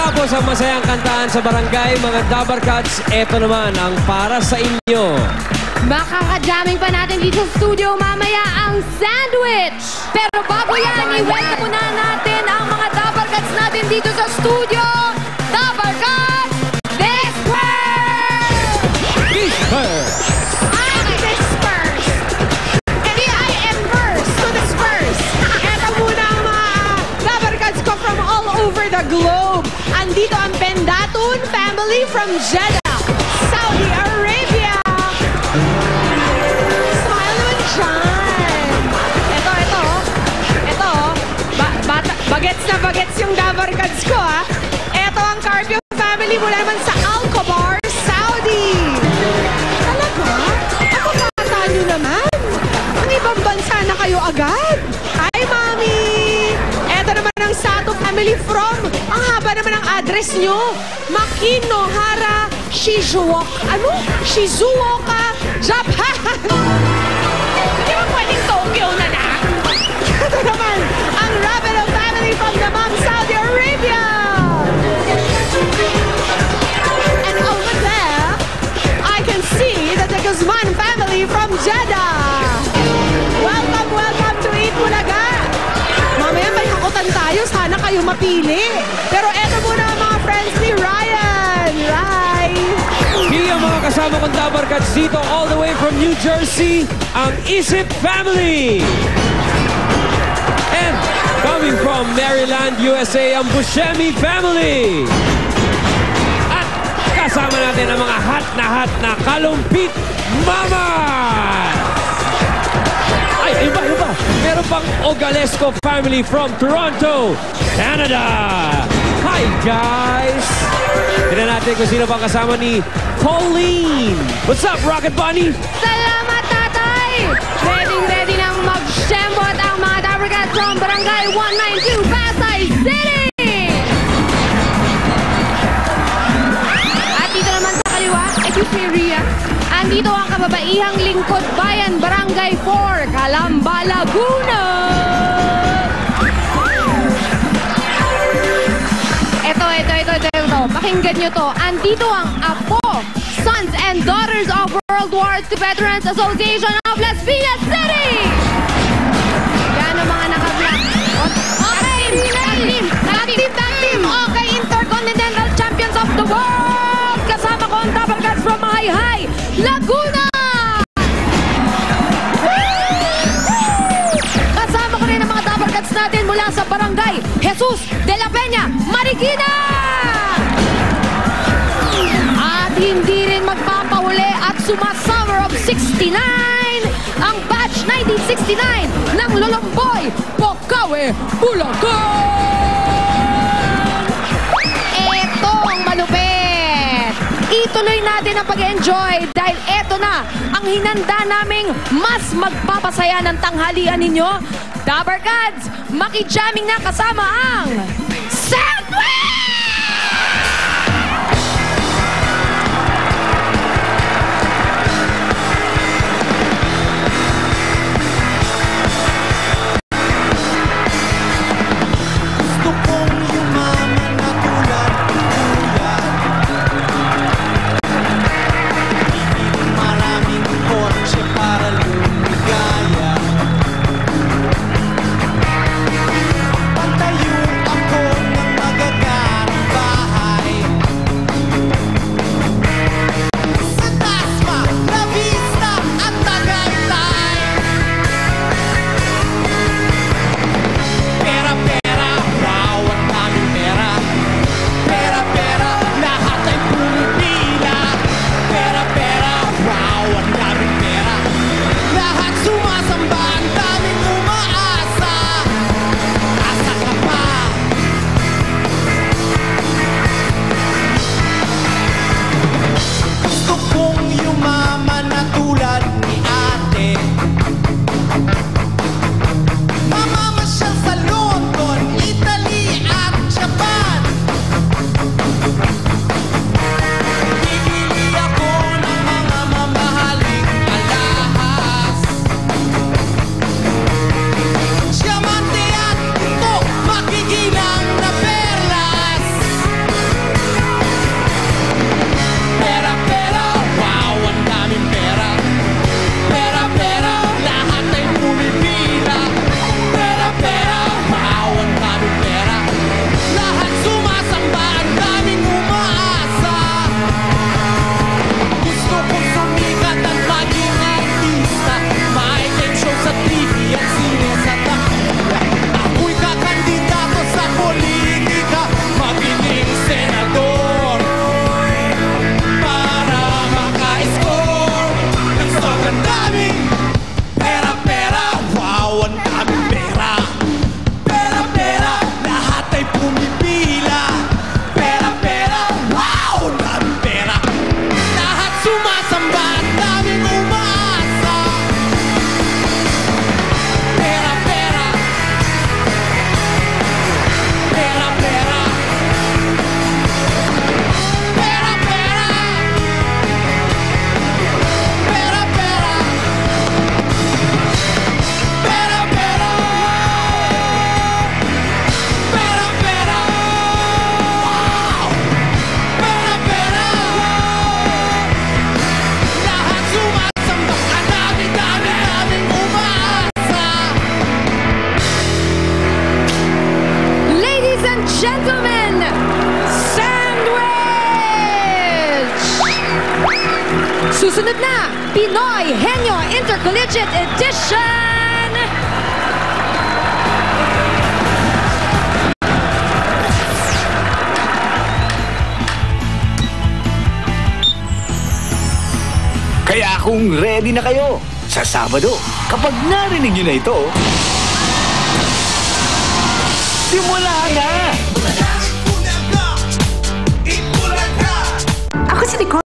Matapos ang masayang kantaan sa barangay, mga Dabar Cats, eto naman ang para sa inyo. Makaka-jamming pa natin dito sa studio mamaya ang sandwich. Pero bago yan, i-welcome muna natin ang mga Dabar Cats natin dito sa studio. Dabar Cats, Disperse! Disperse! I'm Disperse! Hindi, I am first to disperse. Eto muna ang mga Dabar Cats ko from all over the globe. Andito ang Pendatun family from Jeddah, Saudi Arabia. Smile naman dyan. Ito. Bagets na bagets yung Dabar Cats ko, ha. Ito ang Carpio family mula naman sa Alcobar, Saudi. Talaga? Ako bata nyo naman. Ang ibang bansa na kayo agad. Hi, Mami. Ito naman ang Sato family from, ang haba naman ang address nyo. Makinohara, Shizuoka. Ano? Shizuoka, Japan. Di ba pwedeng Tokyo na lang? Ito naman, ang Ravelo family from Dammam, Saudi Arabia. And over there, I can see the Guzman family from Jeddah. Welcome to Eat Bulaga. Mamaya may hakutan tayo, sana kayo mapili. Pero eto muna ang mga friends ni Ryan. Hindi ang mga kasama kong Dabar Cats dito all the way from New Jersey, ang Isip family. And coming from Maryland, USA, ang Buscemi family. At kasama natin ang mga hot na Kalumpit Mamas. Ay, iba. Meron pang Ogalesco family from Toronto, Canada. Hi, guys. Tignan natin kung sino pang kasama ni Pauline. What's up, Rocket Bunny? Salamat, tatay! Ready nang mag-shembot ang mga Dabar Cats from Barangay 192, Pasay City! At dito naman sa kaliwa, excuse me, Rhea, andito ang kababaihang lingkod bayan, Barangay 4, Calamba, Laguna! Ito. Pakinggan nyo to. Andito ang APO, Sons and Daughters of World War II Veterans Association of Las Piñas City! Yan ang mga naka-black. Okay, team. Okay, Intercontinental Champions of the World! Kasama ko ang Dabar Cats from Mahayhay, Laguna! Kasama ko rin ang mga Dabar Cats natin mula sa Barangay Jesus de la Peña, Marikina! At hindi rin magpapahuli at sumasummer of 69 ang batch 1969 ng Lolomboy, Bocaue, Bulacan! Eto ang malupit! Ituloy natin ang pag-enjoy dahil eto na ang hinanda naming mas magpapasaya ng tanghalian ninyo. Dabar Cats, maki-jamming na kasama ang Sandwich! Pagtayo ako ng magagaya. gentlemen, Sandwich! Susunod na, Pinoy Henyo Intercollegiate Edition! Kaya kung ready na kayo, sa Sabado, kapag narinig nyo na ito, simula na!